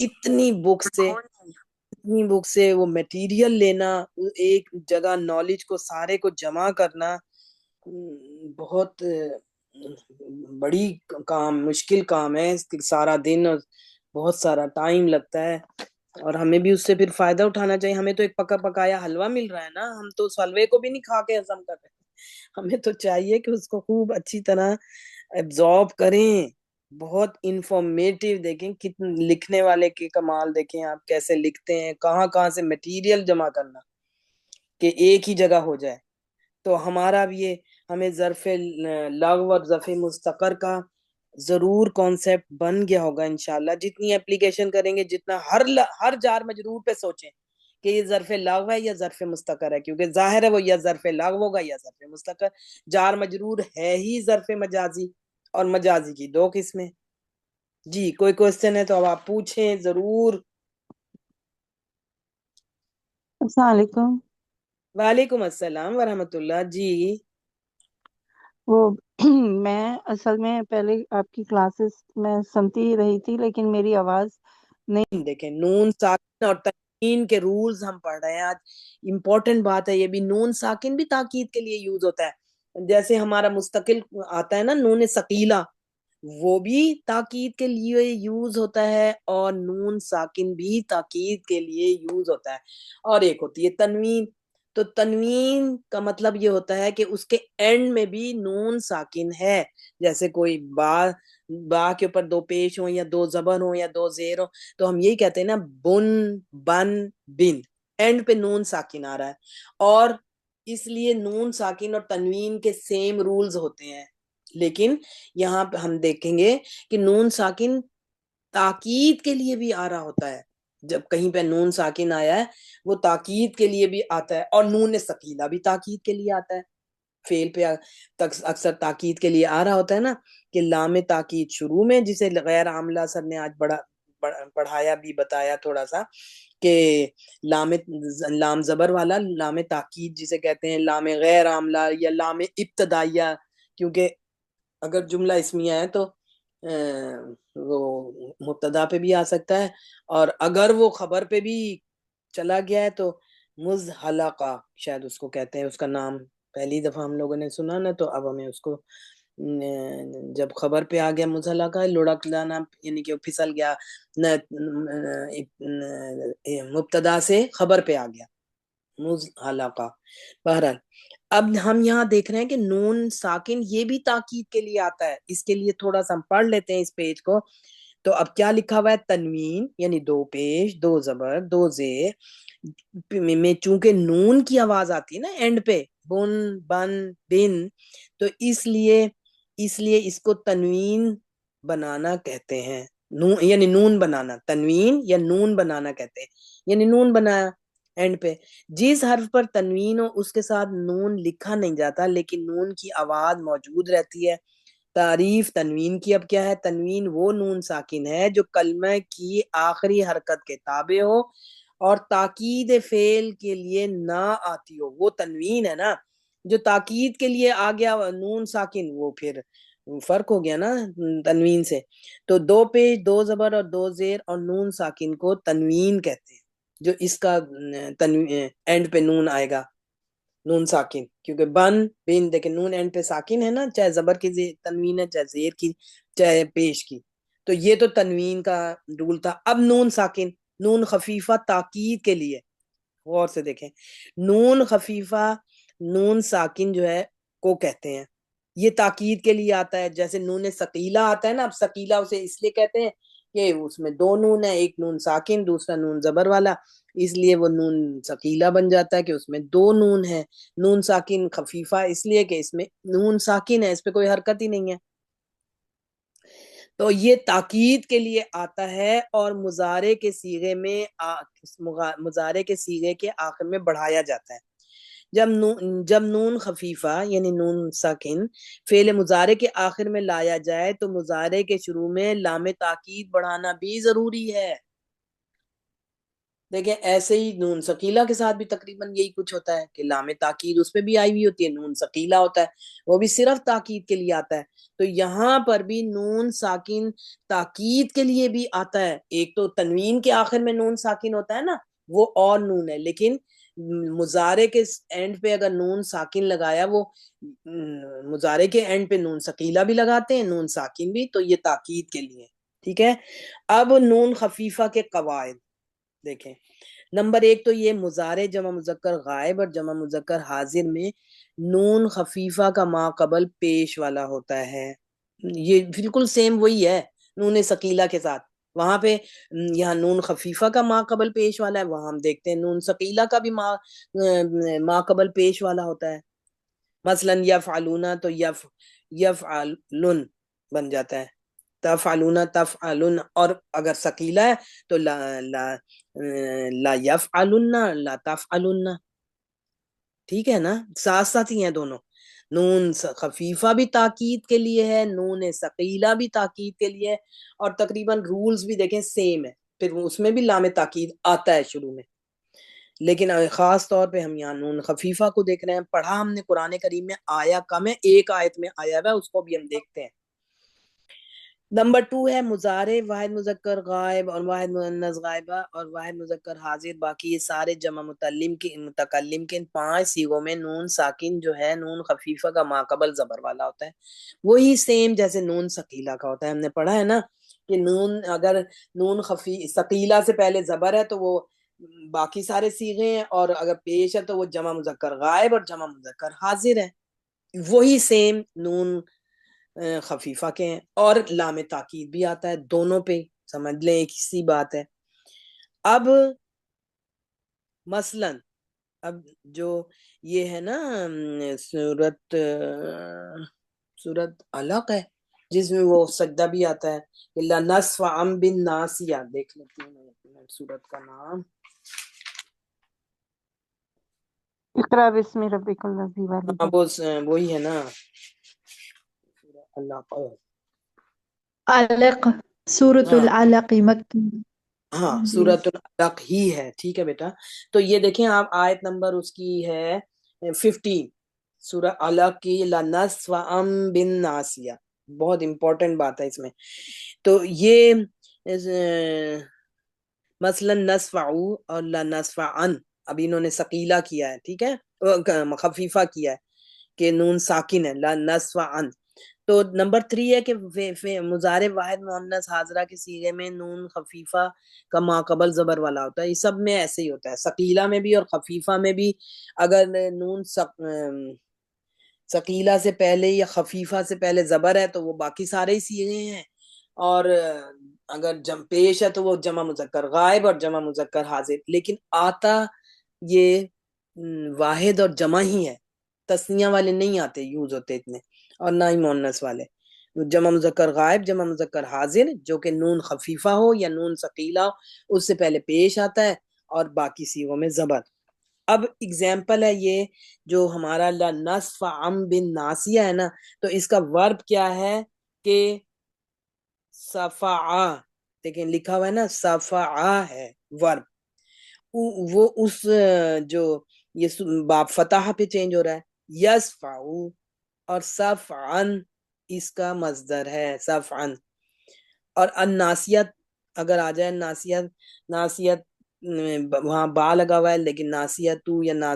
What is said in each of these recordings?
اتنی بک سے وہ میٹیریل لینا، ایک جگہ نالج کو سارے کو جمع کرنا بہت بڑی کام، مشکل کام ہے، سارا دن اور بہت سارا ٹائم لگتا ہے، اور ہمیں بھی اس سے پھر فائدہ اٹھانا چاہیے۔ ہمیں تو ایک پکا پکایا حلوہ مل رہا ہے نا، ہم تو اس حلوے کو بھی نہیں کھا کے ہضم کر رہے، ہمیں تو چاہیے کہ اس کو خوب اچھی طرح ایبزارب کریں۔ بہت انفارمیٹیو، دیکھیں کتنے لکھنے والے کے کمال، دیکھیں آپ کیسے لکھتے ہیں، کہاں کہاں سے میٹیریل جمع کرنا کہ ایک ہی جگہ ہو جائے۔ تو ہمارا بھی یہ، ہمیں ظرف لغو اور ظرف مستقر کا ضرور کانسیپٹ بن گیا ہوگا انشاءاللہ۔ جتنی اپلیکیشن کریں گے، جتنا ہر جار مجرور پہ سوچیں کہ یہ ظرف لغو ہے یا ظرف مستقر ہے، کیونکہ ظاہر ہے وہ یا ظرف لغو ہوگا یا ظرف مستقر۔ جار مجرور ہے ہی ظرف مجازی، اور مجازی کی دو قسمیں۔ جی کوئی کوشچن ہے تو اب آپ پوچھیں ضرور۔ السلام علیکم۔ وعلیکم السلام ورحمۃ اللہ۔ جی وہ میں اصل میں پہلے آپ کی کلاسز میں سنتی ہی رہی تھی، لیکن میری آواز نہیں۔ دیکھیں، نون ساکن اور تنوین کے رولز ہم پڑھ رہے ہیں آج، امپورٹنٹ بات ہے یہ بھی۔ نون ساکن بھی تاکید کے لیے یوز ہوتا ہے، جیسے ہمارا مستقل آتا ہے نا نون ثقیلہ، وہ بھی تاکید کے لیے یوز ہوتا ہے، اور نون ساکن بھی تاکید کے لیے یوز ہوتا ہے۔ اور ایک ہوتی ہے تنوین، تو تنوین کا مطلب یہ ہوتا ہے کہ اس کے اینڈ میں بھی نون ساکن ہے، جیسے کوئی با کے اوپر دو پیش ہوں یا دو زبر ہوں یا دو زیر ہوں، تو ہم یہی کہتے ہیں نا بن، بن، بن، اینڈ پہ نون ساکن آ رہا ہے۔ اور اس لیے نون ساکن اور تنوین کے سیم رولز ہوتے ہیں، لیکن یہاں پہ ہم دیکھیں گے کہ نون ساکن تاکید کے لیے بھی آ رہا ہوتا ہے۔ جب کہیں پہ نون ساکن آیا ہے وہ تاکید کے لیے بھی آتا ہے، اور نون ثقیلہ بھی تاکید کے لیے آتا ہے۔ فعل پہ اکثر تاکید کے لیے آ رہا ہوتا ہے نا، کہ لام تاکید شروع میں، جسے غیر عاملہ سر نے آج پڑھایا بھی، بتایا تھوڑا سا، کہ لام زبر والا لام تاکید جسے کہتے ہیں، لام غیر عاملہ یا لام ابتدائیہ، کیونکہ اگر جملہ اسمیہ ہے تو وہ مبتدا پہ بھی آ سکتا ہے، اور اگر وہ خبر پہ بھی چلا گیا ہے تو مزحلقہ شاید اس کو کہتے ہیں، اس کا نام پہلی دفعہ ہم لوگوں نے سنا نا، تو اب ہمیں اس کو جب خبر پہ آ گیا مزحلقہ، لڑک جانا، یعنی کہ وہ پھسل گیا، مبتدا سے خبر پہ آ گیا، مزحلقہ۔ بہرحال اب ہم یہاں دیکھ رہے ہیں کہ نون ساکن یہ بھی تاکید کے لیے آتا ہے، اس کے لیے تھوڑا سا ہم پڑھ لیتے ہیں اس پیج کو۔ تو اب کیا لکھا ہوا ہے؟ تنوین یعنی دو پیش، دو زبر، دو زیر میں چونکہ نون کی آواز آتی ہے نا اینڈ پہ، بن، بن، بن، تو اس لیے اس کو تنوین بنانا کہتے ہیں، یعنی نون بنانا، تنوین یا نون بنانا کہتے ہیں، یعنی نون بنایا اینڈ پہ۔ جس حرف پر تنوین ہو اس کے ساتھ نون لکھا نہیں جاتا، لیکن نون کی آواز موجود رہتی ہے۔ تعریف تنوین کی اب کیا ہے؟ تنوین وہ نون ساکن ہے جو کلمہ کی آخری حرکت کے تابع ہو اور تاکید فعل کے لیے نہ آتی ہو، وہ تنوین ہے نا۔ جو تاکید کے لیے آ گیا نون ساکن، وہ پھر فرق ہو گیا نا تنوین سے۔ تو دو پیش، دو زبر اور دو زیر اور نون ساکن کو تنوین کہتے ہیں، جو اس کا اینڈ پہ نون آئے گا، نون ساکن، کیونکہ بن، بن، دیکھیں نون اینڈ پہ ساکن ہے نا، چاہے زبر کی تنوین ہے، چاہے زیر کی، چاہے پیش کی، تو یہ تو تنوین کا رول تھا۔ اب نون ساکن، نون خفیفہ تاکید کے لیے، غور سے دیکھیں، نون خفیفہ نون ساکن جو ہے کو کہتے ہیں، یہ تاکید کے لیے آتا ہے۔ جیسے نون ثقیلہ آتا ہے نا، اب ثقیلہ اسے اس لیے کہتے ہیں کہ اس میں دو نون ہے، ایک نون ساکن، دوسرا نون زبر والا، اس لیے وہ نون ثقیلہ بن جاتا ہے کہ اس میں دو نون ہے۔ نون ساکن خفیفہ اس لیے کہ اس میں نون ساکن ہے، اس پہ کوئی حرکت ہی نہیں ہے، تو یہ تاکید کے لیے آتا ہے، اور مضارع کے صیغے میں مضارع کے صیغے کے آخر میں بڑھایا جاتا ہے۔ جب نون خفیفہ یعنی نون ساکن فعل مضارع کے آخر میں لایا جائے تو مضارع کے شروع میں لام تاکید بڑھانا بھی ضروری ہے۔ دیکھیں ایسے ہی نون ثقیلہ کے ساتھ بھی تقریباً یہی کچھ ہوتا ہے کہ لام تاکید اس پہ بھی آئی ہوئی ہوتی ہے، نون ثقیلہ ہوتا ہے وہ بھی صرف تاکید کے لیے آتا ہے. تو یہاں پر بھی نون ساکن تاکید کے لیے بھی آتا ہے. ایک تو تنوین کے آخر میں نون ساکن ہوتا ہے نا، وہ اور نون ہے، لیکن مضارع کے اینڈ پہ اگر نون ساکن لگایا، وہ مضارع کے اینڈ پہ نون ثقیلہ بھی لگاتے ہیں، نون ساکن بھی، تو یہ تاکید کے لیے. ٹھیک ہے. اب نون خفیفہ کے قواعد دیکھیں. نمبر ایک تو یہ مضارع جمع مذکر غائب اور جمع مذکر حاضر میں نون خفیفہ کا ما قبل پیش والا ہوتا ہے. یہ بالکل سیم وہی ہے نون ثقیلہ کے ساتھ. وہاں پہ یہاں نون خفیفہ کا ما قبل پیش والا ہے، وہاں ہم دیکھتے ہیں نون ثقیلہ کا بھی ما قبل پیش والا ہوتا ہے. مثلا یفعلون تو یفعلن بن جاتا ہے، تفعلون تفعلن، اور اگر ثقیلہ ہے تو لا یفعلن لا تفعلن. ٹھیک ہے نا، ساتھ ساتھ ہی ہیں دونوں. نون خفیفہ بھی تاکید کے لیے ہے، نون ثقیلہ بھی تاکید کے لیے ہے، اور تقریباً رولز بھی دیکھیں سیم ہے. پھر اس میں بھی لام تاکید آتا ہے شروع میں، لیکن خاص طور پہ ہم یہاں نون خفیفہ کو دیکھ رہے ہیں. پڑھا ہم نے قرآن کریم میں آیا کم ہے، ایک آیت میں آیا ہوا ہے، اس کو بھی ہم دیکھتے ہیں. نمبر 2 ہے مضارع واحد مذکر غائب اور واحد مؤنث غائبہ اور واحد مذکر حاضر. باقی یہ سارے جمع متکلم کے 5 صیغوں میں نون ساکن جو ہے نون خفیفہ کا ماقبل زبر والا ہوتا ہے. وہی سیم جیسے نون ثقیلہ کا ہوتا ہے. ہم نے پڑھا ہے نا کہ نون اگر نون ثقیلہ سے پہلے زبر ہے تو وہ باقی سارے صیغے ہیں، اور اگر پیش ہے تو وہ جمع مذکر غائب اور جمع مذکر حاضر ہے. وہی سیم نون خفیفہ کے ہیں، اور لام تاکید بھی آتا ہے دونوں پہ. سمجھ لیں ایک سی بات ہے. اب مثلا اب جو یہ ہے نا سورت علق ہے جس میں وہ سجدہ بھی آتا ہے، لَنَصْفَ عَنْ بِالنَّاسِیَہ. دیکھ لیتے ہیں سورت کا نام. اقرا بسم ربک الذی ہاں وہی ہے نا علق. علق سورۃ ہاں العلق مکی. ہاں جی سورت العلق ہی ہے. ٹھیک ہے بیٹا. تو یہ دیکھیں آپ آیت نمبر اس کی ہے 15 سورہ علق کی، لَنَصْفَ عَنْ بِالنَّاسِیَہ. بہت امپورٹنٹ بات ہے اس میں. تو یہ مثلا نصفعو اور لنصفعن اب انہوں نے ثقیلہ کیا ہے، ٹھیک ہے، خفیفہ کیا ہے کہ نون ساکن ہے لنصفعن. تو نمبر 3 ہے کہ مضارع واحد مؤنث حاضرہ کے صیغے میں نون خفیفہ کا ماقبل زبر والا ہوتا ہے. یہ سب میں ایسے ہی ہوتا ہے، ثقیلہ میں بھی اور خفیفہ میں بھی. اگر نون ثقیلہ سے پہلے یا خفیفہ سے پہلے زبر ہے تو وہ باقی سارے ہی صیغے ہیں، اور اگر پیش ہے تو وہ جمع مذکر غائب اور جمع مذکر حاضر. لیکن آتا یہ واحد اور جمع ہی ہے، تسنیہ والے نہیں آتے یوز ہوتے اتنے، اور نہ ہی مؤنث والے. جمع مذکر غائب جمع مذکر حاضر جو کہ نون خفیفہ ہو یا نون ثقیلہ ہو اس سے پہلے پیش آتا ہے، اور باقی صیغوں میں زبر. اب اگزامپل ہے یہ جو ہمارا لَنَصْفَ عَنْ بِالنَّاسِیَہ ہے نا، تو اس کا ورب کیا ہے کہ صفعہ. دیکھیں لکھا ہوا ہے نا صفعہ ہے ورب. وہ اس جو یہ باب فتح پہ چینج ہو رہا ہے یصفعو، اور صفعن اس کا مصدر ہے صفعن. اور الناسیت اگر آ جائے ناسیت وہاں با لگا ہوا ہے لیکن ناسیتو یا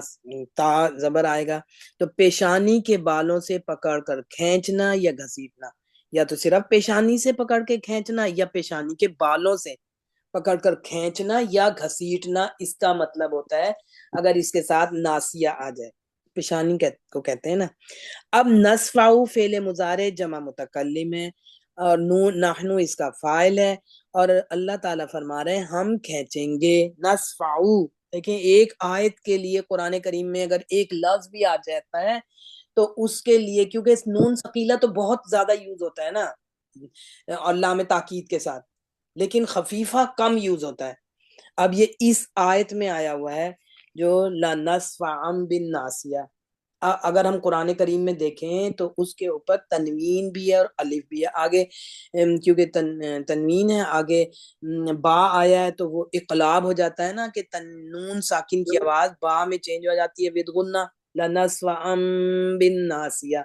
تا زبر آئے گا، تو پیشانی کے بالوں سے پکڑ کر کھینچنا یا گھسیٹنا. یا تو صرف پیشانی سے پکڑ کے کھینچنا یا پیشانی کے بالوں سے پکڑ کر کھینچنا یا گھسیٹنا، اس کا مطلب ہوتا ہے اگر اس کے ساتھ ناسیہ آ جائے. پیشانی کو کہتے ہیں نا. اب نصفعو فعل مضارع جمع متکلم ہے، اور نحنو اس کا فاعل ہے، اور اللہ تعالیٰ فرما رہے ہیں ہم کھینچیں گے. نصفعو دیکھیں ایک آیت کے لیے قرآن کریم میں اگر ایک لفظ بھی آ جاتا ہے تو اس کے لیے، کیونکہ نون ثقیلہ تو بہت زیادہ یوز ہوتا ہے نا اور لام تاکید کے ساتھ، لیکن خفیفہ کم یوز ہوتا ہے. اب یہ اس آیت میں آیا ہوا ہے جو لَنَصْفَ عَنْ بِالنَّاسِیَہ. اگر ہم قرآن کریم میں دیکھیں تو اس کے اوپر تنوین بھی ہے اور الف بھی ہے آگے، کیونکہ تنوین ہے آگے، با آیا ہے تو وہ اقلاب ہو جاتا ہے نا، کہ نون ساکن کی آواز با میں چینج ہو جاتی ہے بدغنہ لنسفعا بالناسیہ۔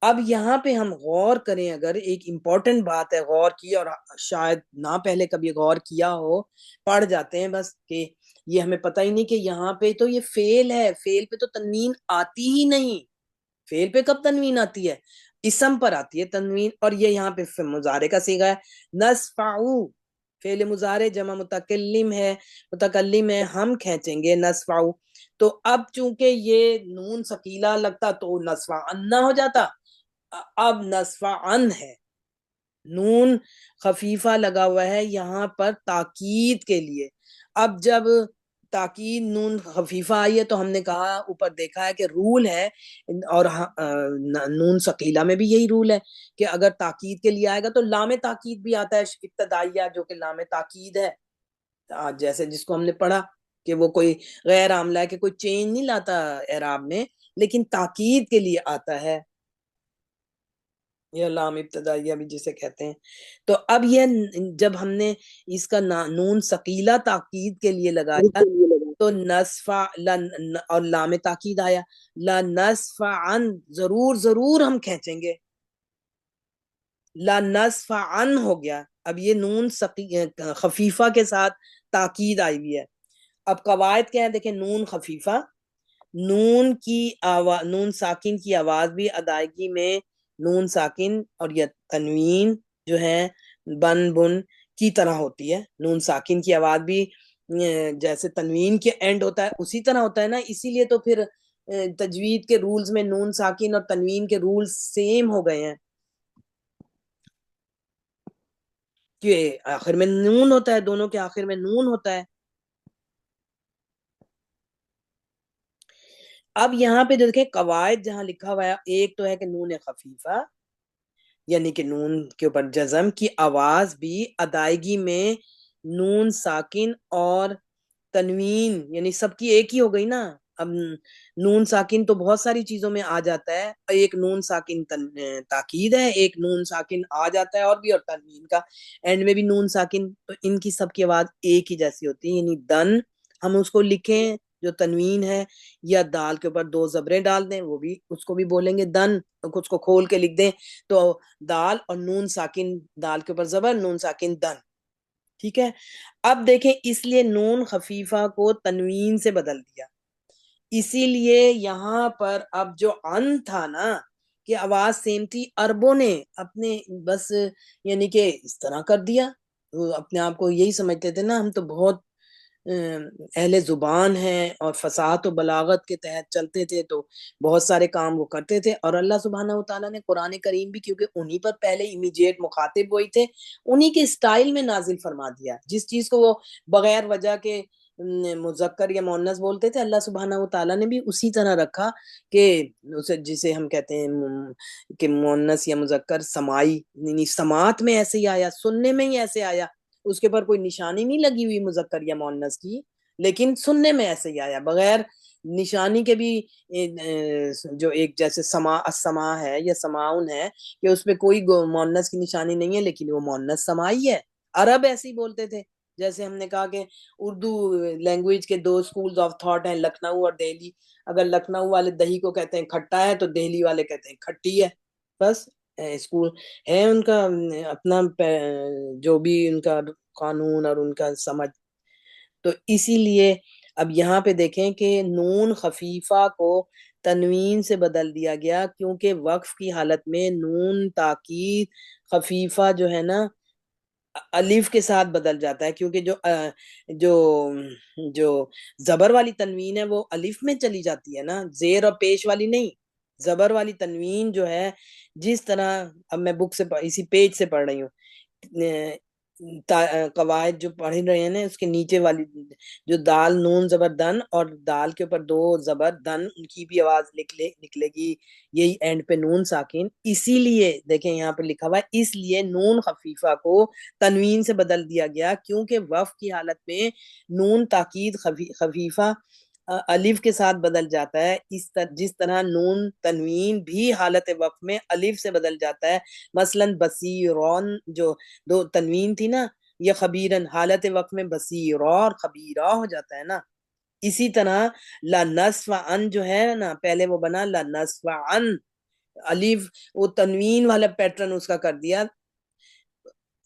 اب یہاں پہ ہم غور کریں، اگر ایک امپورٹنٹ بات ہے غور کی، اور شاید نہ پہلے کبھی غور کیا ہو، پڑھ جاتے ہیں بس کہ یہ ہمیں پتہ ہی نہیں کہ یہاں پہ تو یہ فعل ہے، فعل پہ تو تنوین آتی ہی نہیں، فعل پہ کب تنوین آتی ہے؟ اسم پر آتی ہے تنوین، اور یہ یہاں پہ مضارع کا صیغہ ہے نسفعو، فعل مضارع جمع متکلم ہے، متکلم ہے، ہم کھینچیں گے نسفعو، تو اب چونکہ یہ نون ثقیلہ لگتا تو نسفعن نہ ہو جاتا، اب نسفعن ہے، نون خفیفہ لگا ہوا ہے یہاں پر تاکید کے لیے۔ اب جب تاکید نون خفیفہ آئی ہے تو ہم نے کہا اوپر دیکھا ہے کہ رول ہے، اور نون ثقیلہ میں بھی یہی رول ہے کہ اگر تاکید کے لیے آئے گا تو لام تاکید بھی آتا ہے ابتدائیہ، جو کہ لام تاکید ہے، جیسے جس کو ہم نے پڑھا کہ وہ کوئی غیر عاملہ ہے، کہ کوئی چینج نہیں لاتا اعراب میں، لیکن تاکید کے لیے آتا ہے، یہ لام ابتدائیہ بھی جسے کہتے ہیں۔ تو اب یہ جب ہم نے اس کا نون ثقیلہ تاکید کے لیے لگایا تو نسفع اور لام تاکید آیا، لنسفعن، ضرور ضرور ہم کھینچیں گے، لنسفعن ہو گیا، اب یہ نون خفیفہ کے ساتھ تاکید آئی ہوئی ہے۔ اب قواعد کیا ہے دیکھیں، نون خفیفہ، نون کی نون ساکن کی آواز بھی ادائیگی میں نون ساکن اور یا تنوین جو ہے بن بن کی طرح ہوتی ہے، نون ساکن کی آواز بھی جیسے تنوین کے اینڈ ہوتا ہے اسی طرح ہوتا ہے نا، اسی لیے تو پھر تجوید کے رولز میں نون ساکن اور تنوین کے رولز سیم ہو گئے ہیں، کہ آخر میں نون ہوتا ہے، دونوں کے آخر میں نون ہوتا ہے۔ اب یہاں پہ دیکھیں قواعد جہاں لکھا ہوا ہے، ایک تو ہے کہ نون خفیفہ یعنی کہ نون کے اوپر جزم کی آواز بھی ادائیگی میں نون ساکن اور تنوین یعنی سب کی ایک ہی ہو گئی نا۔ اب نون ساکن تو بہت ساری چیزوں میں آ جاتا ہے، ایک نون ساکن تاکید ہے، ایک نون ساکن آ جاتا ہے اور بھی، اور تنوین کا اینڈ میں بھی نون ساکن، تو ان کی سب کی آواز ایک ہی جیسی ہوتی ہے، یعنی دن ہم اس کو لکھیں جو تنوین ہے، یا دال کے اوپر دو زبریں ڈال دیں وہ بھی اس کو بھی بولیں گے دن، اس کو کھول کے لکھ دیں تو دال، اور نون ساکن دال کے اوپر زبر، نون ساکن دن، ٹھیک ہے۔ اب دیکھیں اس لیے نون خفیفہ کو تنوین سے بدل دیا، اسی لیے یہاں پر اب جو ان تھا نا کہ آواز سیم تھی، عربوں نے اپنے بس یعنی کہ اس طرح کر دیا، وہ اپنے آپ کو یہی سمجھتے تھے نا ہم تو بہت اہل زبان ہیں اور فصاحت و بلاغت کے تحت چلتے تھے، تو بہت سارے کام وہ کرتے تھے، اور اللہ سبحانہ وتعالیٰ نے قرآن کریم بھی کیونکہ انہی پر پہلے امیجیٹ مخاطب وہی تھے، انہی کے اسٹائل میں نازل فرما دیا، جس چیز کو وہ بغیر وجہ کے مذکر یا مؤنث بولتے تھے، اللہ سبحانہ وتعالیٰ نے بھی اسی طرح رکھا کہ اسے جسے ہم کہتے ہیں کہ مؤنث یا مذکر سمائی، یعنی سماعت میں ایسے ہی آیا، سننے میں ہی ایسے آیا، اس کے پر کوئی نشانی نہیں لگی ہوئی مذکر یا مؤنث کی، لیکن سننے میں ایسے ہی آیا بغیر نشانی کے بھی، جو ایک جیسے السماع ہے یا سماعن ہے کہ اس پہ کوئی مؤنث کی نشانی نہیں ہے لیکن وہ مؤنث سماعی ہے، عرب ایسے ہی بولتے تھے۔ جیسے ہم نے کہا کہ اردو لینگویج کے دو سکولز آف تھاٹ ہیں، لکھنؤ اور دہلی، اگر لکھنؤ والے دہی کو کہتے ہیں کھٹا ہے تو دہلی والے کہتے ہیں کھٹی ہے، بس اسکول ہے ان کا اپنا جو بھی ان کا قانون اور ان کا سمجھ، تو اسی لیے اب یہاں پہ دیکھیں کہ نون خفیفہ کو تنوین سے بدل دیا گیا، کیونکہ وقف کی حالت میں نون تاکید خفیفہ جو ہے نا الف کے ساتھ بدل جاتا ہے، کیونکہ جو جو زبر والی تنوین ہے وہ الف میں چلی جاتی ہے نا، زیر اور پیش والی نہیں، زبر والی تنوین جو ہے جس طرح، اب میں بک سے اسی پیج سے پڑھ رہی ہوں، قواعد جو پڑھ رہے ہیں نا اس کے نیچے والی جو دال نون زبر دن اور دال کے اوپر دو زبر دن، ان کی بھی آواز نکلے گی یہی اینڈ پہ نون ساکن، اسی لیے دیکھیں یہاں پہ لکھا ہوا ہے اس لیے نون خفیفہ کو تنوین سے بدل دیا گیا، کیونکہ وقف کی حالت میں نون تاکید خفیفہ الف کے ساتھ بدل جاتا ہے، جس طرح نون تنوین بھی حالت وقف میں الف سے بدل جاتا ہے، مثلاً بصیرون جو دو تنوین تھی نا، یہ خبیرن حالت وقف میں بصیرا اور خبیرہ ہو جاتا ہے نا. اسی طرح لا نصف ان جو ہے نا، پہلے وہ بنا لا نصف ان، الف وہ تنوین والا پیٹرن اس کا کر دیا.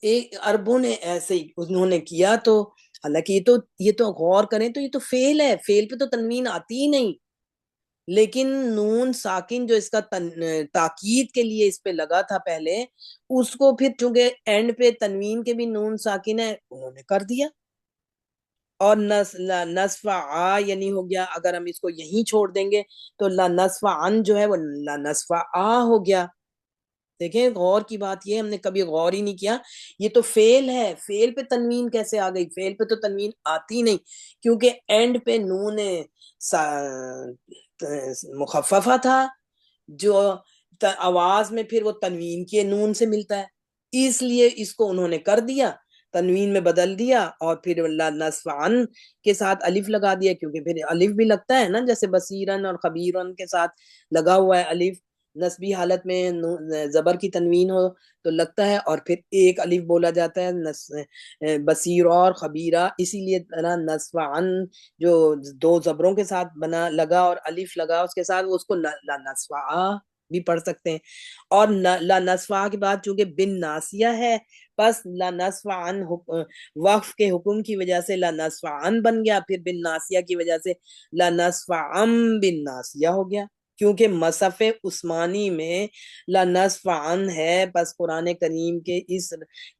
ایک عربوں نے ایسے ہی انہوں نے کیا، تو حالانکہ یہ تو غور کریں تو یہ تو فعل ہے، فعل پہ تو تنوین آتی ہی نہیں، لیکن نون ساکن جو اس کا تاکید کے لیے اس پہ لگا تھا پہلے، اس کو پھر چونکہ اینڈ پہ تنوین کے بھی نون ساکن ہے انہوں نے کر دیا. اور نصف آ یعنی ہو گیا، اگر ہم اس کو یہیں چھوڑ دیں گے تو لا نصف ان جو ہے وہ لا نصف آ ہو گیا. دیکھیں غور کی بات یہ، ہم نے کبھی غور ہی نہیں کیا، یہ تو فعل ہے، فعل پہ تنوین کیسے آ گئی؟ فعل پہ تو تنوین آتی نہیں، کیونکہ اینڈ پہ نون مخففہ تھا جو آواز میں پھر وہ تنوین کے نون سے ملتا ہے، اس لیے اس کو انہوں نے کر دیا، تنوین میں بدل دیا، اور پھر لا نصف عن کے ساتھ الف لگا دیا، کیونکہ پھر الف بھی لگتا ہے نا، جیسے بصیرن اور خبیرن کے ساتھ لگا ہوا ہے الف، نسبی حالت میں زبر کی تنوین ہو تو لگتا ہے، اور پھر ایک الف بولا جاتا ہے بصیر اور خبیرہ، اسی لیے نصف عن جو دو زبروں کے ساتھ بنا لگا اور الف لگا اس کے ساتھ، اس کو لا نصف آ بھی پڑھ سکتے ہیں. اور لا نصف آ کے بعد چونکہ بن ناسیہ ہے، بس لا نصف عن وقف کے حکم کی وجہ سے لا نصف عن بن گیا، پھر بن ناسیہ کی وجہ سے لا نصف عن بن ناسیہ ہو گیا، کیونکہ مصحف عثمانی میں لا نصف عن ہے. بس قرآن کریم کے اس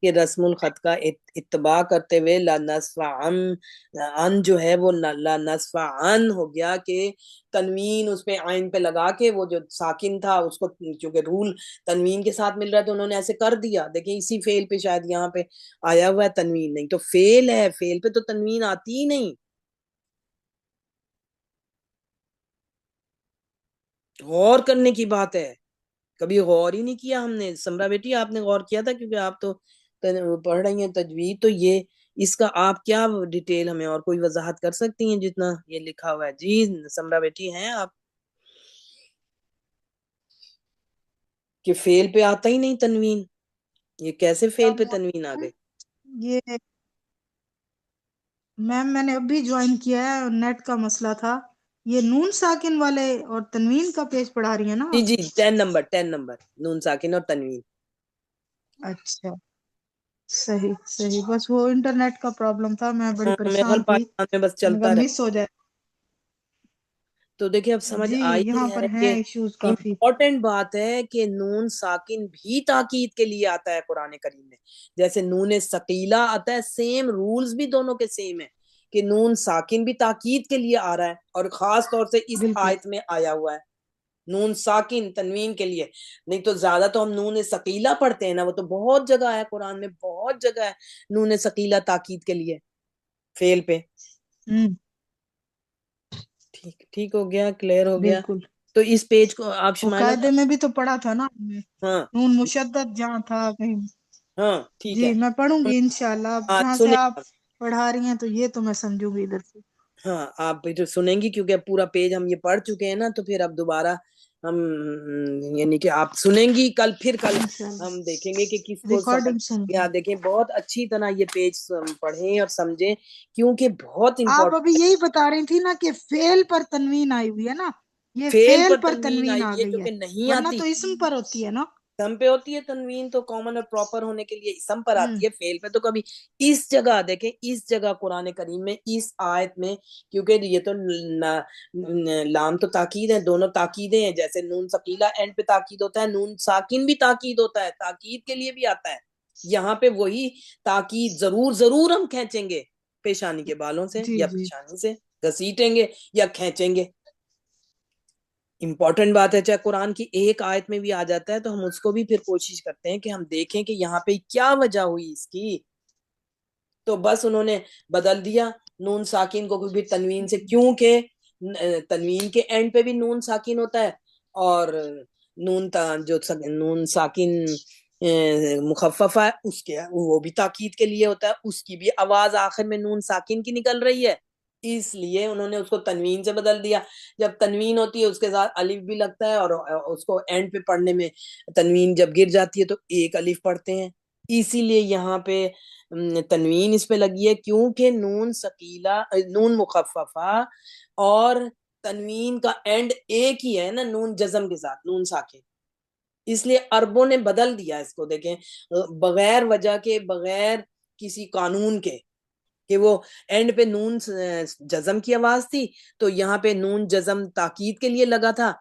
کے رسم الخط کا اتباع کرتے ہوئے لا نصف عن جو ہے وہ لا نصف عن ہو گیا، کہ تنوین اس پہ عین پہ لگا کے وہ جو ساکن تھا اس کو، چونکہ رول تنوین کے ساتھ مل رہا ہے تو انہوں نے ایسے کر دیا. دیکھیں اسی فعل پہ شاید یہاں پہ آیا ہوا ہے تنوین، نہیں تو فعل ہے، فعل پہ تو تنوین آتی ہی نہیں. غور کرنے کی بات ہے، کبھی غور ہی نہیں کیا ہم نے. سمرا بیٹی آپ نے غور کیا تھا، کیونکہ آپ تو پڑھ رہی ہیں تجوید، تو یہ اس کا آپ کیا ڈیٹیل ہمیں اور کوئی وضاحت کر سکتی ہیں جتنا یہ لکھا ہوا ہے؟ جی سمرا بیٹی ہیں آپ؟ کہ فعل پہ آتا ہی نہیں تنوین، یہ کیسے فعل پہ تنوین آ گئی؟ یہ میم میں نے ابھی جوائن کیا ہے، نیٹ کا مسئلہ تھا. یہ نون ساکن والے اور تنوین کا پیج پڑھا رہی ہیں نا؟ جی جی 10 نمبر نون ساکن اور تنوین. اچھا صحیح صحیح، بس وہ انٹرنیٹ کا پرابلم تھا، میں بڑی میرے خیال پریشان تھی، پاکستان میں بس میں نے کہا چلتا رہے. مس ہو جائے. تو دیکھیں اب سمجھ جی آئی یہاں پر ہے ہیں کہ ایشوز کافی. امپورٹنٹ بات ہے کہ نون ساکن بھی تاکید کے لیے آتا ہے قرآن کریم میں، جیسے نون ثقیلہ آتا ہے، سیم رولز بھی دونوں کے سیم ہیں، کہ نون ساکن بھی تاکید کے لیے آ رہا ہے، اور خاص طور سے اس بالکل آیت میں آیا ہوا ہے نون ساکن تنوین کے لیے. نہیں تو زیادہ تو ہم نون ثقیلہ پڑھتے ہیں نا، وہ تو بہت جگہ ہے قرآن میں، بہت جگہ ہے نون ثقیلہ تاکید کے لیے فعل پہ. ٹھیک ہو گیا، کلیئر ہو گیا. بالکل. تو اس پیج کو آپ وہ شمائلہ قاعدے میں بھی تو پڑھا تھا نا ہم نے، ہاں نون مشدد جہاں تھا کہیں. ہاں ٹھیک جی ہے. میں پڑھوں گی انشاءاللہ، اب جہاں سے سنیں آپ پڑھا رہی ہیں تو یہ تو میں سمجھوں گی ادھر سے. ہاں آپ پھر سنیں گی، کیونکہ اب پورا پیج ہم یہ پڑھ چکے ہیں نا، تو پھر اب دوبارہ ہم یعنی کہ آپ سنیں گی کل انشاءاللہ ہم دیکھیں گے کہ کس کو سمجھ ریکارڈنگ سن یا. دیکھیں بہت اچھی طرح یہ پیج پڑھیں اور سمجھیں، کیونکہ بہت آپ ابھی امپورٹنٹ ہے. یہی بتا رہی تھی نا کہ فعل پر تنوین آئی ہوئی ہے نا، یہ فعل فعل پر تنوین تنوین آئی آ ہوئی ہے، گئی ہے، کیونکہ نہیں ورنہ آتی. تو اسم پر ہوتی ہے نا. اسم پہ ہوتی ہے تنوین، تو کامن اور پراپر ہونے کے لیے اسم پر ہوں آتی ہے، فعل پہ تو کبھی. اس جگہ دیکھیں، اس جگہ قرآن کریم میں اس آیت میں، کیونکہ یہ تو لام تو تاکید ہے، دونوں تاکیدیں ہیں، جیسے نون ثقیلہ اینڈ پہ تاکید ہوتا ہے، نون ساکن بھی تاکید ہوتا ہے، تاکید کے لیے بھی آتا ہے. یہاں پہ وہی تاکید ضرور ہم کھینچیں گے پیشانی کے بالوں سے، جی یا جی پیشانی سے گھسیٹیں گے یا کھینچیں گے. امپورٹنٹ بات ہے، چاہے قرآن کی ایک آیت میں بھی آ جاتا ہے تو ہم اس کو بھی پھر کوشش کرتے ہیں کہ ہم دیکھیں کہ یہاں پہ کیا وجہ ہوئی اس کی. تو بس انہوں نے بدل دیا نون ساکن کو بھی تنوین سے، کیونکہ تنوین کے اینڈ پہ بھی نون ساکن ہوتا ہے، اور جو نون ساکن مخففہ ہے اس کے وہ بھی تاکید کے لیے ہوتا ہے، اس کی بھی آواز آخر میں نون ساکن کی نکل رہی ہے، اس لیے انہوں نے اس کو تنوین سے بدل دیا. جب تنوین ہوتی ہے اس کے ساتھ الف بھی لگتا ہے, اور اس کو اینڈ پہ پڑھنے میں تنوین جب گر جاتی ہے تو ایک الف پڑھتے ہیں. اسی لیے یہاں پہ تنوین اس پہ لگی ہے, کیونکہ نون ثقیلہ, نون مخففہ اور تنوین کا اینڈ ایک ہی ہے نا, نون جزم کے ساتھ, نون ساکن. اس لیے عربوں نے بدل دیا اس کو. دیکھیں, بغیر وجہ کے, بغیر کسی قانون کے, کہ وہ اینڈ پہ نون جزم کی آواز تھی تو یہاں پہ نون جزم تاکید کے لیے لگا تھا,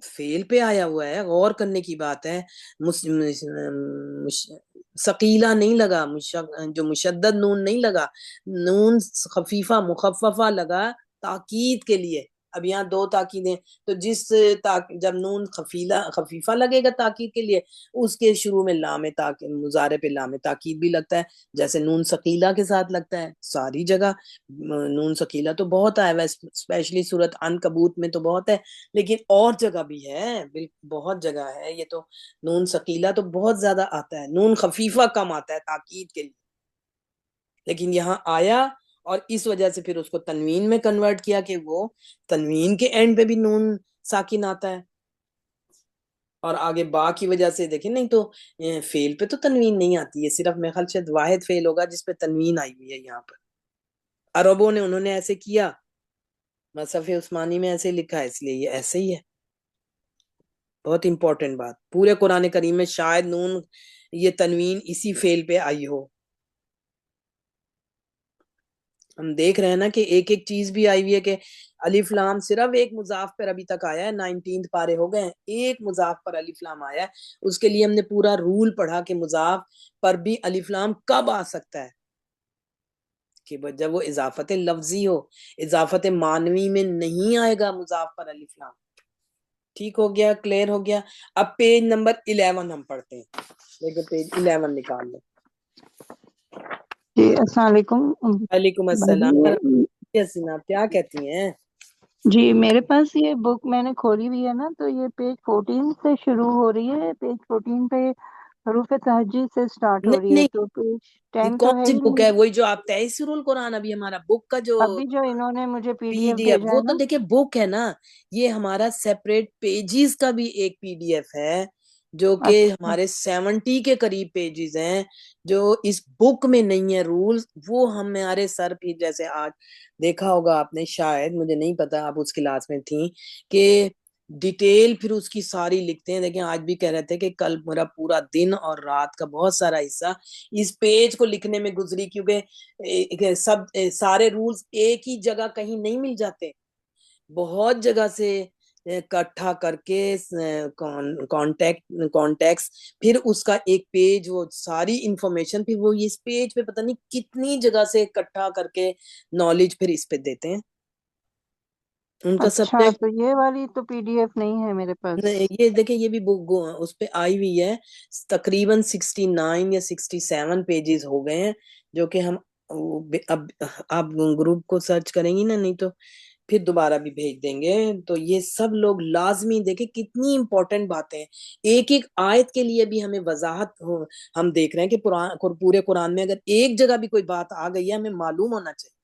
فیل پہ آیا ہوا ہے. غور کرنے کی بات ہے. ثقیلہ نہیں لگا, جو مشدد نون نہیں لگا, نون خفیفہ مخففہ لگا تاکید کے لیے. اب یہاں دو تاکیدیں, تو جب نون خفیفہ لگے گا تاکید کے لیے, اس کے شروع میں لام تاکید, مضارع پہ لام تاکید بھی لگتا ہے, جیسے نون ثقیلہ کے ساتھ لگتا ہے. ساری جگہ نون ثقیلہ تو بہت آیا ہوا ہے, اسپیشلی سورۃ عنکبوت میں تو بہت ہے, لیکن اور جگہ بھی ہے, بہت جگہ ہے. یہ تو نون ثقیلہ تو بہت زیادہ آتا ہے, نون خفیفہ کم آتا ہے تاکید کے لیے, لیکن یہاں آیا اور اس وجہ سے پھر اس کو تنوین میں کنورٹ کیا کہ وہ تنوین کے اینڈ پہ بھی نون ساکن آتا ہے. اور آگے با کی وجہ سے دیکھیں, نہیں تو فیل پہ تو تنوین نہیں آتی ہے, صرف میرے خیال شاید واحد فیل ہوگا جس پہ تنوین آئی ہوئی ہے. یہاں پر عربوں نے, انہوں نے ایسے کیا, مصحف عثمانی میں ایسے لکھا ہے, اس لیے یہ ایسے ہی ہے. بہت امپورٹنٹ بات, پورے قرآن کریم میں شاید نون یہ تنوین اسی فیل پہ آئی ہو. ہم دیکھ رہے ہیں نا کہ ایک ایک چیز بھی آئی ہوئی ہے, کہ الف لام صرف ایک مضاف پر ابھی تک آیا ہے, 19 پارے ہو گئے ہیں, ایک مضاف پر الف لام آیا ہے. اس کے لیے ہم نے پورا رول پڑھا کہ مضاف پر بھی الف لام کب آ سکتا ہے, کہ جب وہ اضافت لفظی ہو, اضافت معنوی میں نہیں آئے گا مضاف پر الف لام. ٹھیک ہو گیا, کلیئر ہو گیا. اب پیج نمبر 11 ہم پڑھتے ہیں, لیکن پیج 11 نکال لیں. جی السلام علیکم. وعلیکم السلام. آپ کیا کہتی ہیں؟ جی میرے پاس یہ بک میں نے کھولی ہوئی ہے نا, تو یہ پیج 14 سے شروع ہو رہی ہے. پیج 14 پہ حروف تہجی سے سٹارٹ ہو نہیں رہی ہے, نہیں, تو پیج یہ 10 کون تو ہے سی ہی بک نہیں. ہے؟ وہی جو آپ تیسیر القرآن, ابھی ہمارا بک کا جو ابھی جو انہوں نے مجھے P D P F D F, بھیجا وہ ہے تو نا. دیکھیں بک ہے نا, یہ ہمارا سیپریٹ پیجز کا بھی ایک پی ڈی ایف ہے, جو کہ اچھا ہمارے 70 کے قریب پیجز ہیں, جو اس بک میں نہیں ہے رولز. وہ ہمارے سر پہ, جیسے آج دیکھا ہوگا آپ نے, شاید مجھے نہیں پتا, آپ اس کلاس میں تھیں, کہ ڈیٹیل پھر اس کی ساری لکھتے ہیں. دیکھیں آج بھی کہہ رہے تھے کہ کل میرا پورا دن اور رات کا بہت سارا حصہ اس پیج کو لکھنے میں گزری, کیونکہ سارے رولز ایک ہی جگہ کہیں نہیں مل جاتے, بہت جگہ سے اکٹھا کر کے کانٹیکس, پھر اس کا ایک پیج, وہ ساری انفارمیشن پھر وہ اس پیج پہ پتہ نہیں کتنی جگہ سے اکٹھا کر کے نالج پھر اس پہ دیتے ہیں. ان کا اچھا, سبجیکٹ, تو یہ والی تو پی ڈی ایف نہیں ہے میرے پاس. یہ دیکھیں یہ بھی بک اس پہ آئی ہوئی ہے, تقریباً 69 یا 67 پیجز ہو گئے ہیں, جو کہ ہم اب آپ گروپ کو سرچ کریں گی نا, نہیں تو پھر دوبارہ بھی بھیج دیں گے. تو یہ سب لوگ لازمی دیکھیں, کتنی امپورٹنٹ باتیں ہیں, ایک ایک آیت کے لیے بھی ہمیں وضاحت ہم دیکھ رہے ہیں کہ پورے قرآن میں اگر ایک جگہ بھی کوئی بات آ گئی ہے, ہمیں معلوم ہونا چاہیے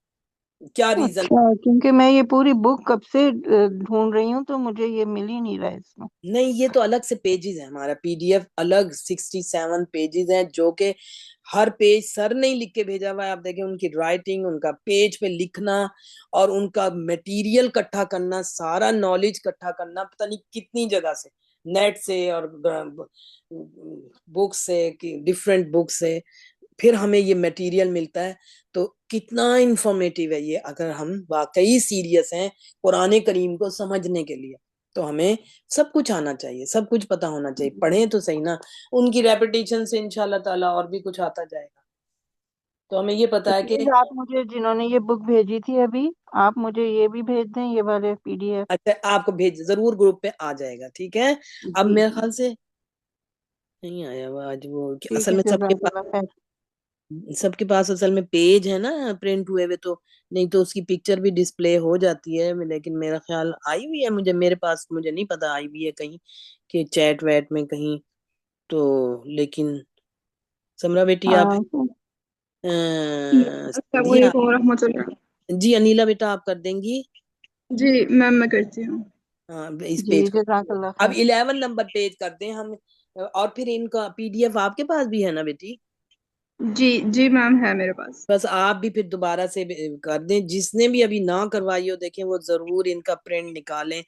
کیا ریزن. اچھا, کیونکہ میں یہ پوری بک کب سے ڈھونڈ رہی ہوں, تو مجھے یہ مل ہی نہیں رہا ہے اس میں. نہیں, یہ تو الگ سے پیجز ہے, ہمارا پی ڈی ایف الگ 67 پیجز ہیں, جو کہ ہر پیج سر نہیں لکھ کے بھیجا ہوا ہے. آپ دیکھیں ان کی رائٹنگ, ان کا پیج پہ لکھنا, اور ان کا میٹیریل کٹھا کرنا, سارا نالج کٹھا کرنا, پتہ نہیں کتنی جگہ سے, نیٹ سے اور بک سے, ڈفرینٹ بک سے پھر ہمیں یہ میٹیریل ملتا ہے. تو کتنا انفارمیٹیو ہے یہ, اگر ہم واقعی سیریس ہیں قرآن کریم کو سمجھنے کے لیے, تو ہمیں سب کچھ آنا چاہیے, سب کچھ پتا ہونا چاہیے. پڑھیں تو صحیح نا, ان کی ریپیٹیشن سے انشاءاللہ تعالی اور بھی کچھ آتا جائے گا. تو ہمیں یہ تو پتا ہے کہ پلیز آپ مجھے, جنہوں نے یہ بک بھیجی تھی ابھی, آپ مجھے یہ بھی بھیج دیں, یہ والے پی ڈی ایف. اچھا, آپ کو بھیج ضرور, گروپ پہ آ جائے گا, ٹھیک ہے. اب جی میرے خیال سے نہیں آیا ہوا آج, وہ ٹھیک اصل ہے, میں جزاک اللہ خیر. سب کے پاس اصل میں پیج ہے نا پرنٹ ہوئے ہوئے, تو نہیں تو اس کی پکچر بھی ڈسپلے ہو جاتی ہے, لیکن میرا خیال آئی ہوئی ہے مجھے, میرے پاس مجھے نہیں پتا آئی ہوئی ہے کہیں کہ چیٹ ویٹ میں کہیں تو. لیکن سمرا بیٹی آپ السلام سندھی علیکم ورحمۃ اللہ. جی انیلا بیٹا آپ کر دیں گی؟ جی میم میں کرتی ہوں. ہاں اس جی پیج جزاک اللہ اب خیر. 11 نمبر پیج کر دیں ہم، اور پھر ان کا پی ڈی ایف آپ کے پاس بھی ہے نا بیٹی؟ جی جی میم ہے میرے پاس. بس آپ بھی پھر دوبارہ سے کر دیں، جس نے بھی ابھی نہ کروائی ہو دیکھیں وہ ضرور ان کا پرنٹ نکالیں.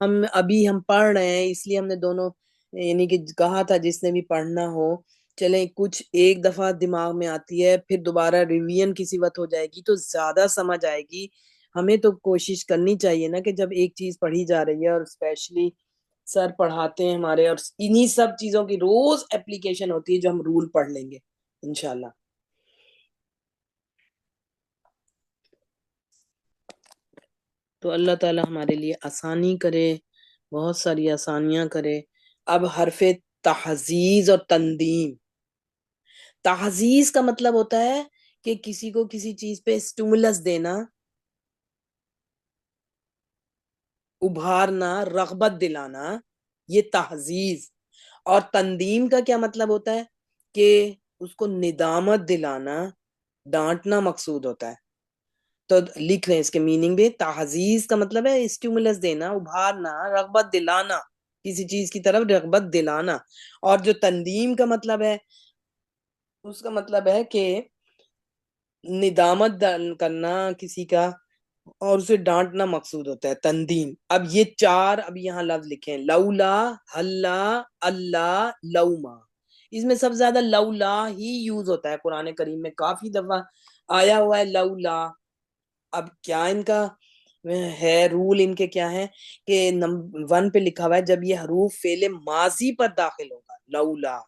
ہم پڑھ رہے ہیں اس لیے ہم نے دونوں یعنی کہ کہا تھا جس نے بھی پڑھنا ہو چلیں، کچھ ایک دفعہ دماغ میں آتی ہے پھر دوبارہ ریویژن کسی وقت ہو جائے گی تو زیادہ سمجھ آئے گی. ہمیں تو کوشش کرنی چاہیے نا کہ جب ایک چیز پڑھی جا رہی ہے اور اسپیشلی سر پڑھاتے ہیں ہمارے اور انہی سب چیزوں کی روز اپلیکیشن ہوتی ہے جو ہم رول پڑھ لیں گے انشاءاللہ. تو اللہ تعالی ہمارے لیے آسانی کرے، بہت ساری آسانیاں کرے. اب حرف تحزیز اور تندیم. تحزیز کا مطلب ہوتا ہے کہ کسی کو کسی چیز پہ اسٹیمولس دینا، ابھارنا، رغبت دلانا، یہ تحزیز. اور تندیم کا کیا مطلب ہوتا ہے کہ اس کو ندامت دلانا، ڈانٹنا مقصود ہوتا ہے. تو لکھ لیں اس کے میننگ بھی. تحزیز کا مطلب ہے اسٹیمولس دینا، ابھارنا، رغبت دلانا، کسی چیز کی طرف رغبت دلانا. اور جو تندیم کا مطلب ہے اس کا مطلب ہے کہ ندامت کرنا کسی کا اور اسے ڈانٹنا مقصود ہوتا ہے تندیم. اب یہ چار اب یہاں لفظ لکھیں، لولا، حلا، اللہ، لوما. اس میں سب سے زیادہ لولا ہی یوز ہوتا ہے قرآن کریم میں، کافی دفعہ آیا ہوا ہے لولا. اب کیا ان کا ہے رول، ان کے کیا ہے کہ نمبر 1 پہ لکھا ہوا ہے جب یہ حروف فعل ماضی پر داخل ہوگا لولا،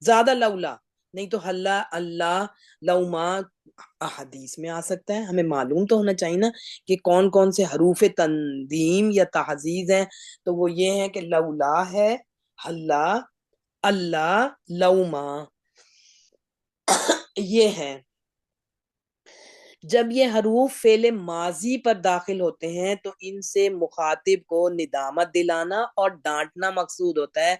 زیادہ لولا، نہیں تو حلا، اللہ، لوما احادیث میں آ سکتا ہے. ہمیں معلوم تو ہونا چاہیے نا کہ کون کون سے حروف تندیم یا تحزیز ہیں. تو وہ یہ ہے کہ لولا ہے، حلا، اللہ، لوما، یہ ہے. جب یہ حروف فعل ماضی پر داخل ہوتے ہیں تو ان سے مخاطب کو ندامت دلانا اور ڈانٹنا مقصود ہوتا ہے،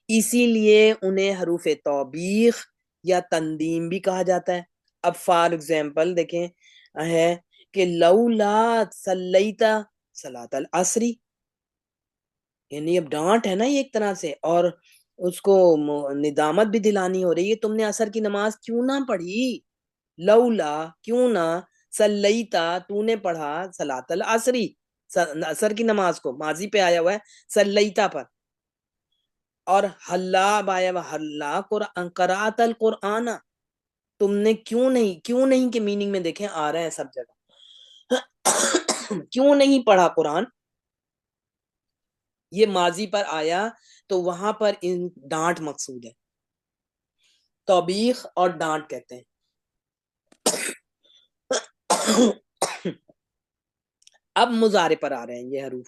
اسی لیے انہیں حروف توبیخ یا تندیم بھی کہا جاتا ہے. اب فار ایگزامپل دیکھیں ہے کہ لولا صلیتا صلاۃ العصر، یعنی اب ڈانٹ ہے نا یہ ایک طرح سے، اور اس کو ندامت بھی دلانی ہو رہی ہے، تم نے عصر کی نماز کیوں نہ پڑھی، لولا کیوں نہ، صلیتا تو نے پڑھا، صلاۃ العصری عصر کی نماز کو، ماضی پہ آیا ہوا ہے صلیتا پر. اور حلا آیا ہوا حلا قرأت القرآن، تم نے کیوں نہیں کے میننگ میں دیکھیں آ رہے ہیں سب جگہ کیوں نہیں پڑھا قرآن، یہ ماضی پر آیا تو وہاں پر ان ڈانٹ مقصود ہے، توبیخ اور ڈانٹ کہتے ہیں. اب مضارع پر آ رہے ہیں یہ حروف.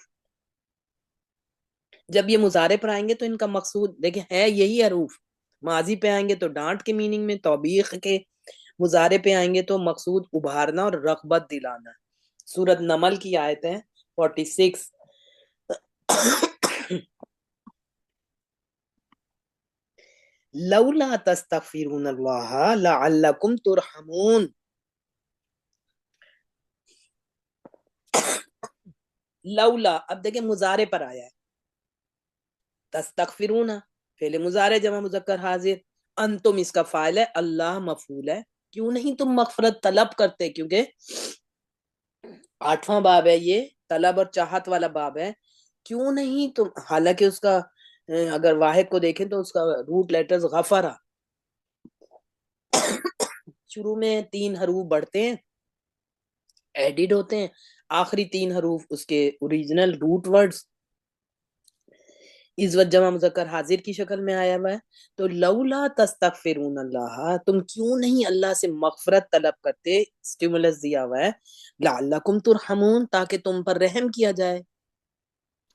جب یہ مضارع پر آئیں گے تو ان کا مقصود دیکھیں ہے یہی حروف، ماضی پہ آئیں گے تو ڈانٹ کے میننگ میں، توبیخ کے، مضارع پہ آئیں گے تو مقصود ابھارنا اور رغبت دلانا. سورۃ نمل کی آیت ہے 46. لولا تستغفرون اللہ لعلکم ترحمون. لولا اب دیکھیں مضارع پر آیا ہے، تستغفرون فعل مضارع جمع مذکر حاضر، انتم اس کا فاعل ہے، اللہ مفعول ہے. کیوں نہیں تم مغفرت طلب کرتے، کیونکہ 8واں باب ہے یہ، طلب اور چاہت والا باب ہے. کیوں نہیں تم، حالانکہ اس کا اگر واحد کو دیکھیں تو اس کا روٹ لیٹرز غفرا، شروع میں 3 حروف بڑھتے ہیں، ایڈڈ ہوتے ہیں، آخری 3 حروف اس کے اوریجنل روٹ ورڈز اس وقت جمع مذکر حاضر کی شکل میں آیا ہوا ہے. تو لولا تستغفرون اللہ، تم کیوں نہیں اللہ سے مغفرت طلب کرتے، اسٹیمولس دیا ہوا ہے، لعلکم ترحمون تاکہ تم پر رحم کیا جائے.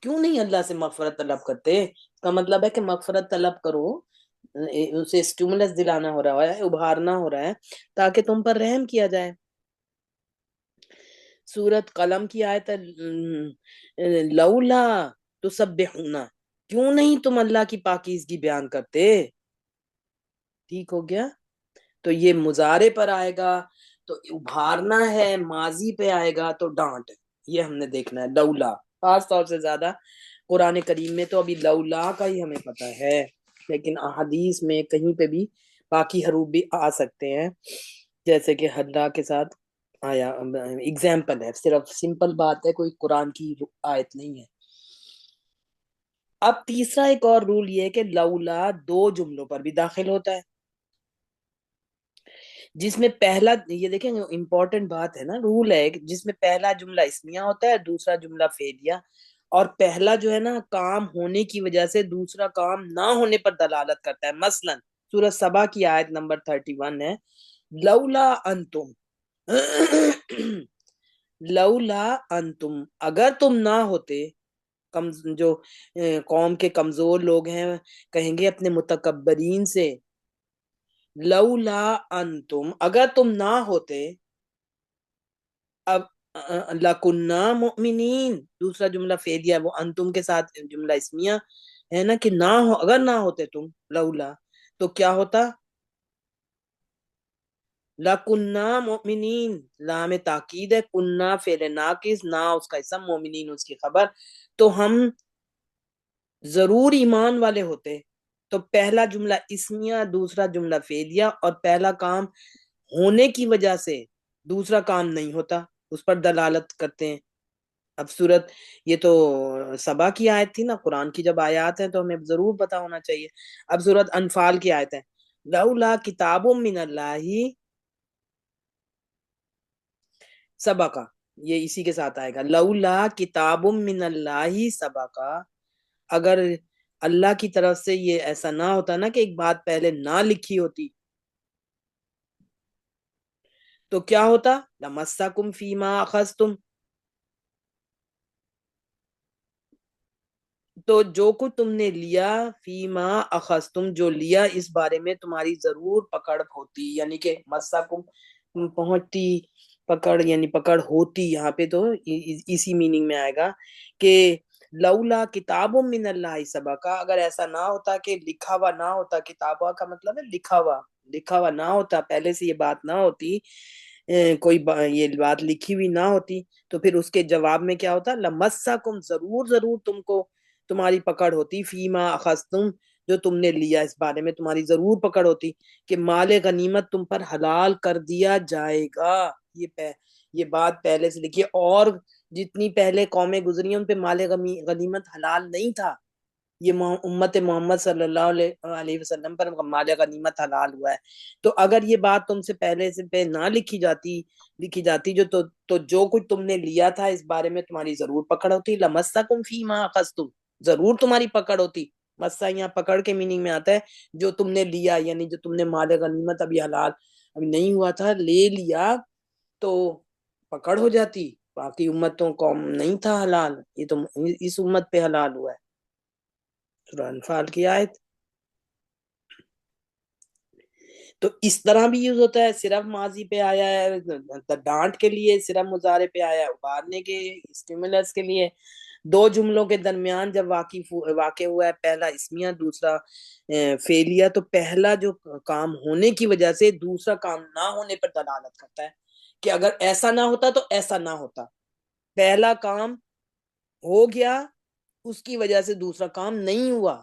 کیوں نہیں اللہ سے مغفرت طلب کرتے، اس کا مطلب ہے کہ مغفرت طلب کرو، اسے اسٹیمولس دلانا ہو رہا ہے، ابھارنا ہو رہا ہے تاکہ تم پر رحم کیا جائے. سورت قلم کی آیت لولا تسبحون، کیوں نہیں تم اللہ کی پاکیزگی بیان کرتے. ٹھیک ہو گیا. تو یہ مضارع پر آئے گا تو ابھارنا ہے ماضی پہ آئے گا تو ڈانٹ، یہ ہم نے دیکھنا ہے. لولا خاص طور سے زیادہ قرآن کریم میں تو ابھی لولا کا ہی ہمیں پتا ہے، لیکن احادیث میں کہیں پہ بھی باقی حروف بھی آ سکتے ہیں، جیسے کہ اللہ کے ساتھ آیا. اگزامپل ہے، صرف سمپل بات ہے، کوئی قرآن کی آیت نہیں ہے. اب تیسرا ایک اور رول یہ ہے کہ لولا دو جملوں پر بھی داخل ہوتا ہے، جس میں پہلا، یہ دیکھیں امپورٹنٹ بات ہے نا، رول ہے جس میں پہلا جملہ اسمیہ ہوتا ہے، دوسرا جملہ فعلیہ، اور پہلا جو ہے نا کام ہونے کی وجہ سے دوسرا کام نہ ہونے پر دلالت کرتا ہے. مثلا سورہ سبا کی آیت نمبر 31 ہے، لولا انتم لولا انتم، اگر تم نہ ہوتے. جو قوم کے کمزور لوگ ہیں کہیں گے اپنے متکبرین سے، لولا انتم، اگر تم نہ ہوتے. اب لَكُنَّا مُؤْمِنِينَ دوسرا جملہ فعلیہ، وہ انتم کے ساتھ جملہ اسمیہ ہے نا، کہ نہ ہو، اگر نہ ہوتے تم، لولا تو کیا ہوتا؟ لَكُنَّا مُؤْمِنِينَ، لام تاکید ہے، کننا فعل ناقص، نہ اس کا اسم، مومنین اس کی خبر، تو ہم ضرور ایمان والے ہوتے. تو پہلا جملہ اسمیہ، دوسرا جملہ فعلیہ، اور پہلا کام ہونے کی وجہ سے دوسرا کام نہیں ہوتا، اس پر دلالت کرتے ہیں. اب صورت، یہ تو سبا کی آیت تھی نا، قرآن کی جب آیات ہیں تو ہمیں ضرور پتا ہونا چاہیے. اب صورت انفال کی آیت ہے، لولا کتاب من اللہ سبقا، یہ اسی کے ساتھ آئے گا، لولا کتاب من اللہ سبقا، اگر اللہ کی طرف سے یہ ایسا نہ ہوتا نا کہ ایک بات پہلے نہ لکھی ہوتی، تو کیا ہوتا؟ لمسکم فیما اخذتم، تو جو کچھ تم نے لیا، فیما اخذتم، جو لیا، اس بارے میں تمہاری ضرور پکڑ ہوتی. یعنی کہ مسکم پہنچتی، پکڑ یعنی پکڑ ہوتی، یہاں پہ تو اسی میننگ میں آئے گا کہ لولا کتاب من اللہ سبقا، اگر ایسا نہ ہوتا کہ لکھا ہوا نہ ہوتا، کتابہ کا مطلب ہے لکھا ہوا، لکھا ہوا نہ ہوتا، پہلے سے یہ بات نہ ہوتی، کوئی یہ بات لکھی ہوئی نہ ہوتی، تو پھر اس کے جواب میں کیا ہوتا؟ لمسکم، ضرور ضرور تم کو تمہاری پکڑ ہوتی، فیما اخذتم، جو تم نے لیا، اس بارے میں تمہاری ضرور پکڑ ہوتی، کہ مال غنیمت تم پر حلال کر دیا جائے گا. یہ بات پہلے سے لکھی ہے، اور جتنی پہلے قومیں گزری ہیں ان پہ مال غنیمت حلال نہیں تھا، یہ امت محمد صلی اللہ علیہ وسلم پر مال غنیمت حلال ہوا ہے. تو اگر یہ بات تم سے پہلے سے پہ نہ لکھی جاتی تو جو کچھ تم نے لیا تھا اس بارے میں تمہاری ضرور پکڑ ہوتی. لمسکم فیما اخذتم، ضرور تمہاری پکڑ ہوتی. مسا یہاں پکڑ کے میننگ میں آتا ہے جو تم نے لیا، یعنی جو تم نے مال غنیمت ابھی حلال ابھی نہیں ہوا تھا لے لیا تو پکڑ ہو جاتی. باقی امتوں کو نہیں تھا حلال، یہ تو اس امت پہ حلال ہوا ہے. سورہ انفال کی آیت. تو اس طرح بھی یوز ہوتا ہے، صرف ماضی پہ آیا ہے ڈانٹ کے لیے، صرف مضارع پہ آیا ہے ابھارنے کے، اسٹیمولس کے لیے. دو جملوں کے درمیان جب واقع ہوا ہے، پہلا اسمیہ دوسرا فعلیہ، تو پہلا جو کام ہونے کی وجہ سے دوسرا کام نہ ہونے پر دلالت کرتا ہے، کہ اگر ایسا نہ ہوتا تو ایسا نہ ہوتا. پہلا کام ہو گیا، اس کی وجہ سے دوسرا کام نہیں ہوا.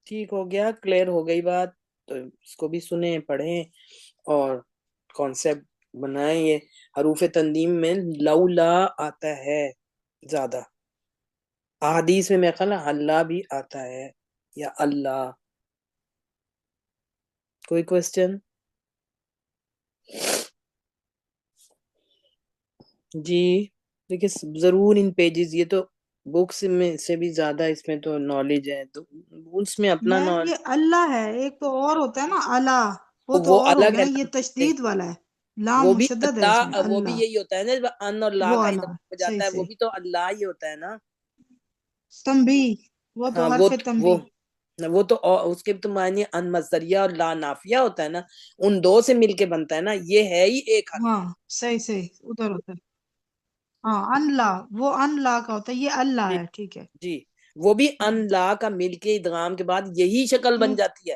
ٹھیک ہو گیا، کلیئر ہو گئی بات؟ تو اس کو بھی سنیں، پڑھیں اور کانسیپٹ بنائیں. یہ حروف تنظیم میں لولا آتا ہے زیادہ، احادیث میں خیال اللہ بھی آتا ہے، یا اللہ. کوئی کوسچن؟ جی دیکھیں، ضرور ان پیجز، یہ تو بکس میں سے بھی زیادہ اس میں تو نالج ہے، تو اس میں اپنا میم نالج. یہ اللہ ہے، ایک تو اور ہوتا ہے نا اللہ، وہ تو وہ اور ہو الگ گیا ہے نا، یہ نا، تشدید والا ہے، لام وہ بھی مشدد ہے اس میں، اللہ، وہ بھی اللہ، یہی ہوتا ہے نا، ان اور لا وہ کا اللہ، اضافہ ہو صحیح جاتا ہے، وہ صحیح، بھی تو اللہ ہی ہوتا ہے نا. تنبیہ، وہ تو ہاں حرف تنبیہ. وہ تو اس کے تو معنی ان مصدریہ اور لا نافیہ ہوتا ہے نا، ان دو سے مل کے بنتا ہے نا، یہ ہے ہی ایک حرف. ہاں صحیح صحیح، ادھر ہوتا ہے، ہاں اللہ، وہ اللہ کا ہوتا ہے، یہ اللہ جی ہے، ٹھیک ہے. جی، وہ بھی ان لا کا مل کے ادغام کے بعد یہی شکل تو بن جاتی ہے.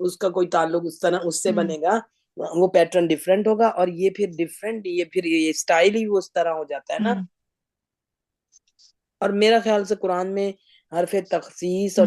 اس کا کوئی تعلق اس طرح اس سے بنے گا، وہ پیٹرن ڈیفرنٹ ہوگا، اور یہ پھر ڈیفرنٹ، یہ پھر یہ اسٹائل ہی وہ اس طرح ہو جاتا ہے نا۔ اور میرا خیال سے قرآن میں حرف تخصیص اور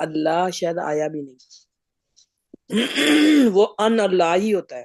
اللہ شاید آیا بھی نہیں، وہ ان اللہ ہی ہوتا ہے،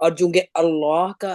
اور چونکہ اللہ کا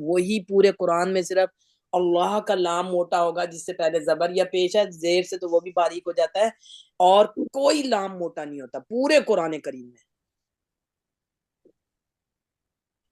وہی پورے قرآن میں صرف اللہ کا لام موٹا ہوگا جس سے پہلے زبر یا پیش ہے، زیر سے تو وہ بھی باریک ہو جاتا ہے، اور کوئی لام موٹا نہیں ہوتا پورے قرآن کریم میں۔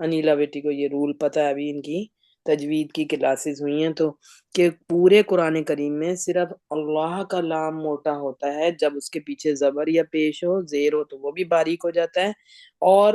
انیلا بیٹی کو یہ رول پتہ ہے، ابھی ان کی تجوید کی کلاسز ہوئی ہیں تو کہ پورے قرآن کریم میں صرف اللہ کا لام موٹا ہوتا ہے، جب اس کے پیچھے زبر یا پیش ہو، زیر ہو تو وہ بھی باریک ہو جاتا ہے، اور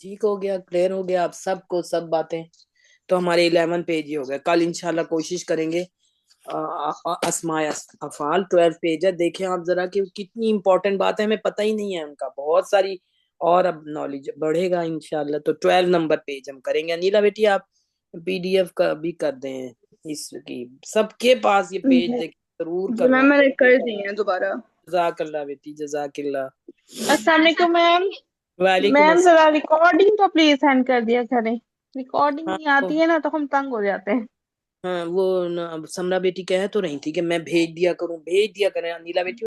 ٹھیک ہو گیا، کلیئر ہو گیا آپ سب کو سب باتیں؟ تو ہمارے 11 پیج ہی ہو گئے، کل انشاءاللہ کوشش کریں گے اسماء افعال 12 پیج ہے، دیکھیں آپ ذرا کہ کتنی امپورٹنٹ بات ہے، ہمیں پتہ ہی نہیں ہے ان کا، بہت ساری اور اب نالج بڑھے گا انشاءاللہ۔ تو 12 نمبر پیج ہم کریں گے۔ انیلا بیٹی آپ پی ڈی ایف کا بھی کر دیں اس کی، سب کے پاس یہ پیج جی دیکھ ضرور جی میم کروائیں۔ میں نے کر دی ہیں دوبارہ۔ جزاک اللہ بیٹی، جزاک اللہ۔ السلام علیکم میم۔ وعلیکم میم السلام۔ ذرا ریکارڈنگ تو پلیز سینڈ کر دیا کریں، ریکارڈنگ ہاں نہیں آتی ہے نا تو ہم تنگ ہو جاتے ہیں۔ ہاں وہ سمرا بیٹی کہہ تو رہی تھی کہ میں بھیج دیا کروں، بھیج دیا کریں انیلا بیٹی۔